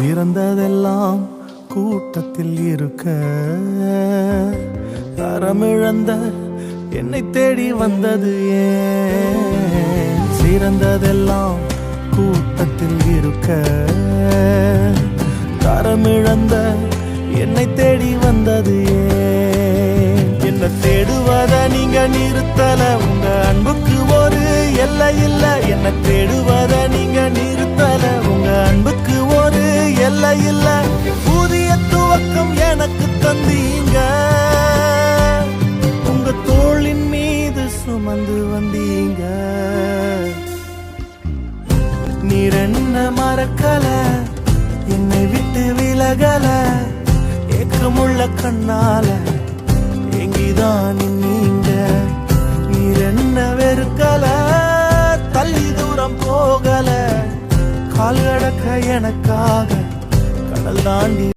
சிறந்ததெல்லாம் கூட்டத்தில் இருக்க தரமிழந்த என்னை தேடி வந்தது ஏன்? சிறந்ததெல்லாம் கூட்டத்தில் இருக்க தரமிழந்த என்னை தேடி வந்தது ஏன்? என்ன தேடுவத நீங்க நிறுத்தல, உங்க அன்புக்கு ஒரு எல்லை இல்ல. என்ன தேடுவத நீங்க நிறுத்தல, உங்க அன்புக்கு ஒரு எல்லை இல்ல. புதிய துவக்கம் எனக்கு தந்தீங்க, உங்க தோளின் மீது சுமந்து வந்தீங்க. நீர் என்ன மறக்கல, என்னை விட்டு விலகல, ஏக்கமுள்ள கண்ணால எங்கிதான் நீங்க. நீர் என்ன வெறுக்கல, தள்ளி தூரம் போகல, கால் கடக்க எனக்காக கடல் தாண்டி